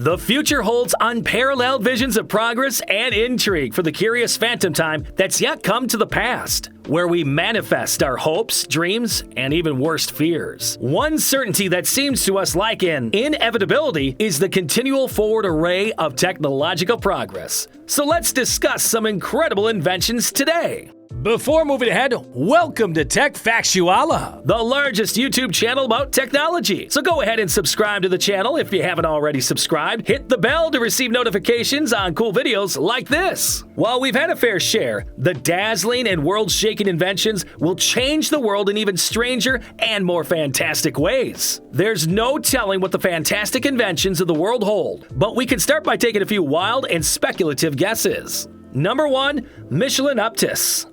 The future holds unparalleled visions of progress and intrigue for the curious phantom time that's yet come to the past, where we manifest our hopes, dreams, and even worst fears. One certainty that seems to us like an inevitability is the continual forward array of technological progress. So let's discuss some incredible inventions today. Before moving ahead, welcome to Tech Factuala, the largest YouTube channel about technology. So go ahead and subscribe to the channel if you haven't already subscribed. Hit the bell to receive notifications on cool videos like this. While we've had a fair share, the dazzling and world-shaking inventions will change the world in even stranger and more fantastic ways. There's no telling what the fantastic inventions of the world hold, but we can start by taking a few wild and speculative guesses. Number 1, Michelin Uptis.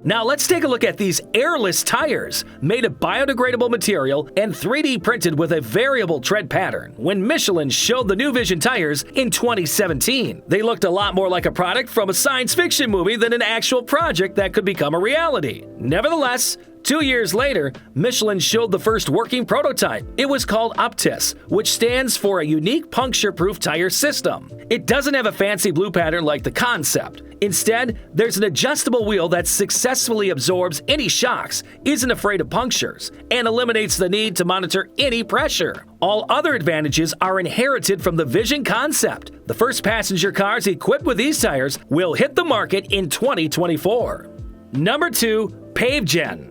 Now let's take a look at these airless tires, made of biodegradable material and 3D printed with a variable tread pattern. When Michelin showed the new Vision tires in 2017, they looked a lot more like a product from a science fiction movie than an actual project that could become a reality. Nevertheless, 2 years later, Michelin showed the first working prototype. It was called Uptis, which stands for a unique puncture-proof tire system. It doesn't have a fancy blue pattern like the concept. Instead, there's an adjustable wheel that successfully absorbs any shocks, isn't afraid of punctures, and eliminates the need to monitor any pressure. All other advantages are inherited from the Vision concept. The first passenger cars equipped with these tires will hit the market in 2024. Number 2, Pavegen.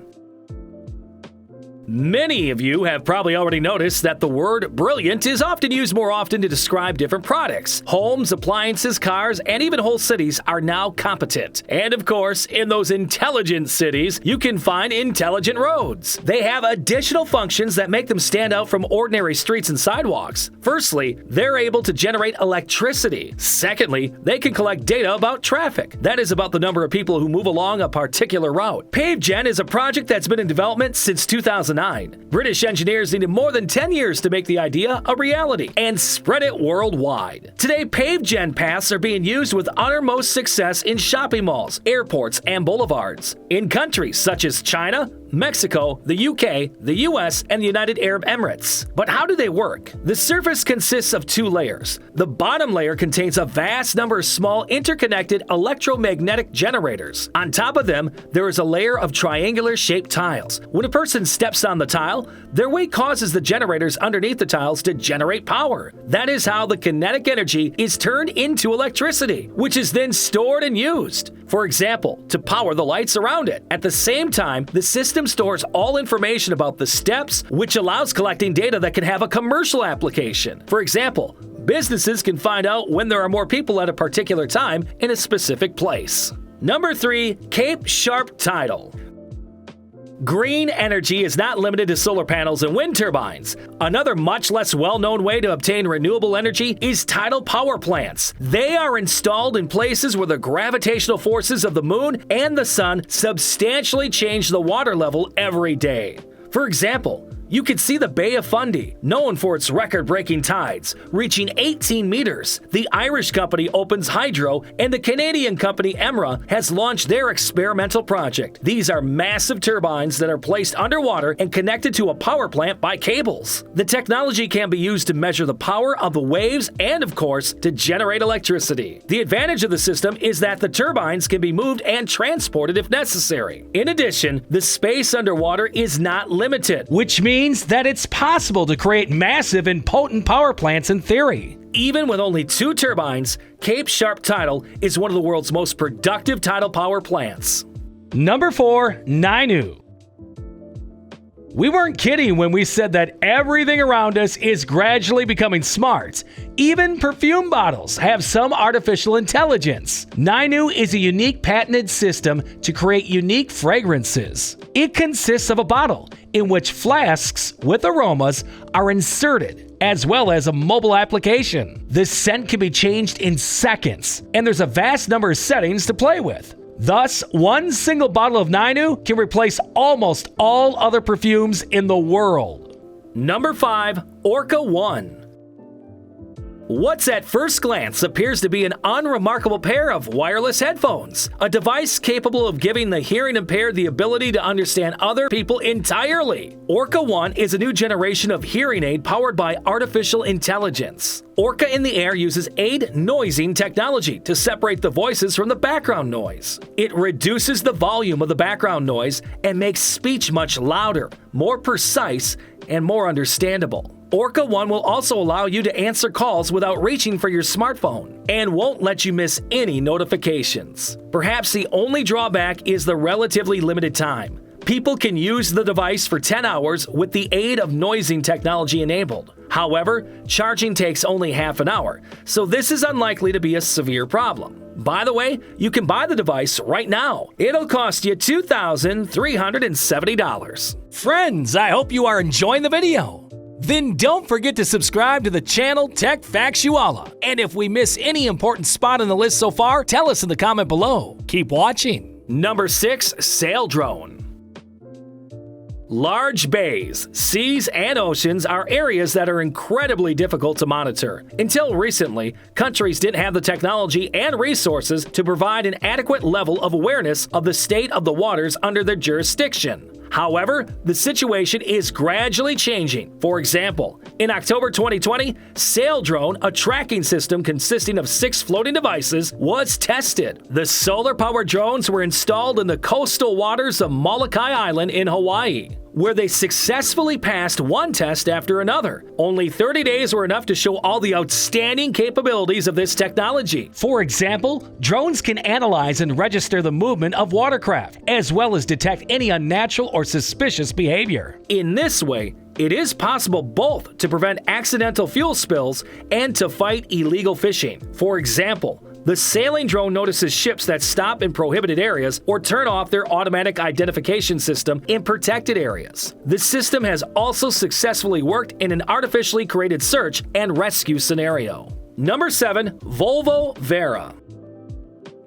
Many of you have probably already noticed that the word brilliant is often used more often to describe different products. Homes, appliances, cars, and even whole cities are now competent. And of course, in those intelligent cities, you can find intelligent roads. They have additional functions that make them stand out from ordinary streets and sidewalks. Firstly, they're able to generate electricity. Secondly, they can collect data about traffic. That is about the number of people who move along a particular route. Pavegen is a project that's been in development since 2009. British engineers needed more than 10 years to make the idea a reality and spread it worldwide. Today, Pavegen paths are being used with uttermost success in shopping malls, airports, and boulevards in countries such as China, Mexico, the UK, the US, and the United Arab Emirates. But how do they work? The surface consists of 2 layers. The bottom layer contains a vast number of small interconnected electromagnetic generators. On top of them, there is a layer of triangular-shaped tiles. When a person steps on the tile, their weight causes the generators underneath the tiles to generate power. That is how the kinetic energy is turned into electricity, which is then stored and used. For example, to power the lights around it. At the same time, the system stores all information about the steps, which allows collecting data that can have a commercial application. For example, businesses can find out when there are more people at a particular time in a specific place. Number 3, Cape Sharp Tidal. Green energy is not limited to solar panels and wind turbines. Another much less well-known way to obtain renewable energy is tidal power plants. They are installed in places where the gravitational forces of the moon and the sun substantially change the water level every day. For example, you can see the Bay of Fundy, known for its record-breaking tides, reaching 18 meters. The Irish company Opens Hydro and the Canadian company Emera has launched their experimental project. These are massive turbines that are placed underwater and connected to a power plant by cables. The technology can be used to measure the power of the waves and, of course, to generate electricity. The advantage of the system is that the turbines can be moved and transported if necessary. In addition, the space underwater is not limited, which means that it's possible to create massive and potent power plants in theory. Even with only 2 turbines, Cape Sharp Tidal is one of the world's most productive tidal power plants. Number 4, Ninu. We weren't kidding when we said that everything around us is gradually becoming smart. Even perfume bottles have some artificial intelligence. Ninu is a unique patented system to create unique fragrances. It consists of a bottle in which flasks with aromas are inserted, as well as a mobile application. The scent can be changed in seconds, and there's a vast number of settings to play with. Thus, one single bottle of Ninu can replace almost all other perfumes in the world. Number 5, Orca One. What's at first glance appears to be an unremarkable pair of wireless headphones, a device capable of giving the hearing impaired the ability to understand other people entirely. Orca One is a new generation of hearing aid powered by artificial intelligence. Orca in the Air uses aid noising technology to separate the voices from the background noise. It reduces the volume of the background noise and makes speech much louder, more precise, and more understandable. Orca One will also allow you to answer calls without reaching for your smartphone and won't let you miss any notifications. Perhaps the only drawback is the relatively limited time. People can use the device for 10 hours with the aid of noising technology enabled. However, charging takes only half an hour, so this is unlikely to be a severe problem. By the way, you can buy the device right now. It'll cost you $2,370. Friends, I hope you are enjoying the video. Then don't forget to subscribe to the channel Tech Factuala. And if we miss any important spot on the list so far, tell us in the comment below. Keep watching. Number 6. Saildrone. Large bays, seas, and oceans are areas that are incredibly difficult to monitor. Until recently, countries didn't have the technology and resources to provide an adequate level of awareness of the state of the waters under their jurisdiction. However, the situation is gradually changing. For example, in October 2020, Saildrone, a tracking system consisting of 6 floating devices, was tested. The solar-powered drones were installed in the coastal waters of Molokai Island in Hawaii, where they successfully passed one test after another. Only 30 days were enough to show all the outstanding capabilities of this technology. For example, drones can analyze and register the movement of watercraft, as well as detect any unnatural or suspicious behavior. In this way, it is possible both to prevent accidental fuel spills and to fight illegal fishing. For example, the sailing drone notices ships that stop in prohibited areas or turn off their automatic identification system in protected areas. This system has also successfully worked in an artificially created search and rescue scenario. Number 7. Volvo Vera.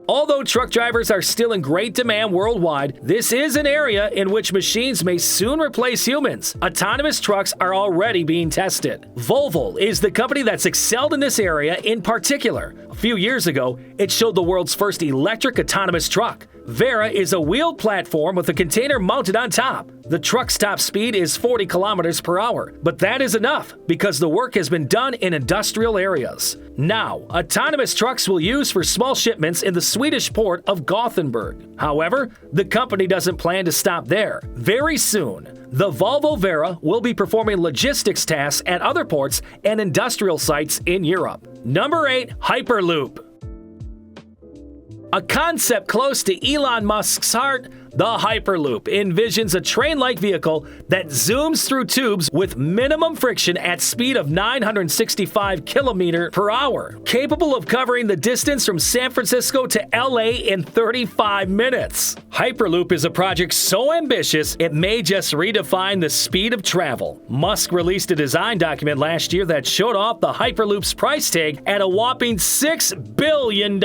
Although truck drivers are still in great demand worldwide, this is an area in which machines may soon replace humans. Autonomous trucks are already being tested. Volvo is the company that's excelled in this area in particular. A few years ago, it showed the world's first electric autonomous truck. Vera is a wheeled platform with a container mounted on top. The truck's top speed is 40 kilometers per hour, but that is enough because the work has been done in industrial areas. Now, autonomous trucks will use for small shipments in the Swedish port of Gothenburg. However, the company doesn't plan to stop there. Very soon, the Volvo Vera will be performing logistics tasks at other ports and industrial sites in Europe. Number 8. Hyperloop. A concept close to Elon Musk's heart, the Hyperloop envisions a train-like vehicle that zooms through tubes with minimum friction at speed of 965 km per hour, capable of covering the distance from San Francisco to LA in 35 minutes. Hyperloop is a project so ambitious it may just redefine the speed of travel. Musk released a design document last year that showed off the Hyperloop's price tag at a whopping $6 billion.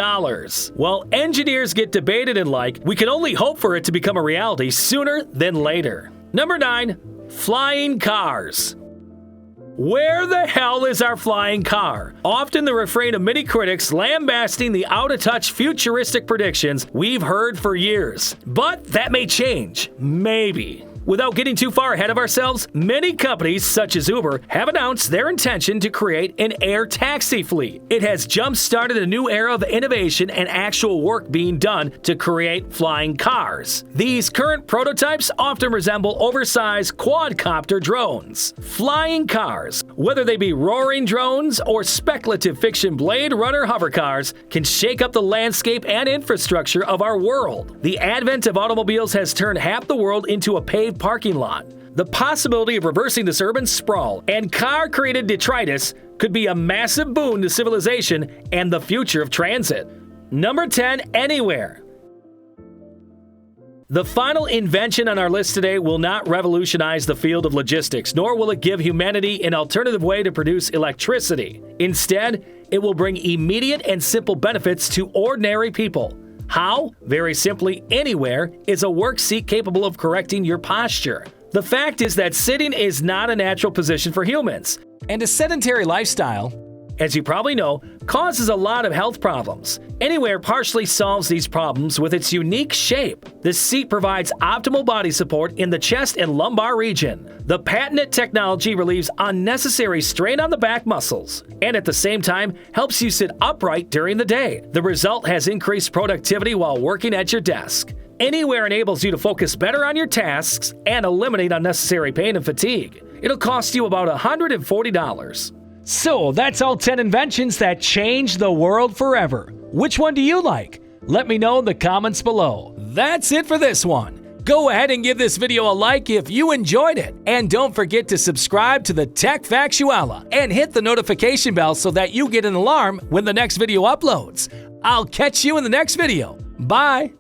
While engineers get debated and we can only hope for it to become a reality sooner than later. Number 9. Flying cars. Where the hell is our flying car? Often the refrain of many critics lambasting the out-of-touch futuristic predictions we've heard for years. But that may change. Maybe. Without getting too far ahead of ourselves, many companies such as Uber have announced their intention to create an air taxi fleet. It has jump-started a new era of innovation and actual work being done to create flying cars. These current prototypes often resemble oversized quadcopter drones. Flying cars, whether they be roaring drones or speculative fiction Blade Runner hover cars, can shake up the landscape and infrastructure of our world. The advent of automobiles has turned half the world into a paved parking lot. The possibility of reversing this urban sprawl and car-created detritus could be a massive boon to civilization and the future of transit. Number 10. Anywhere. The final invention on our list today will not revolutionize the field of logistics, nor will it give humanity an alternative way to produce electricity. Instead, it will bring immediate and simple benefits to ordinary people. How? Very simply, Anywhere is a work seat capable of correcting your posture. The fact is that sitting is not a natural position for humans, and a sedentary lifestyle as you probably know, causes a lot of health problems. Anywhere partially solves these problems with its unique shape. This seat provides optimal body support in the chest and lumbar region. The patented technology relieves unnecessary strain on the back muscles, and at the same time helps you sit upright during the day. The result has increased productivity while working at your desk. Anywhere enables you to focus better on your tasks and eliminate unnecessary pain and fatigue. It'll cost you about $140. So that's all 10 inventions that changed the world forever. Which one do you like? Let me know in the comments below. That's it for this one. Go ahead and give this video a like if you enjoyed it. And don't forget to subscribe to the Tech Factuala and hit the notification bell so that you get an alarm when the next video uploads. I'll catch you in the next video. Bye!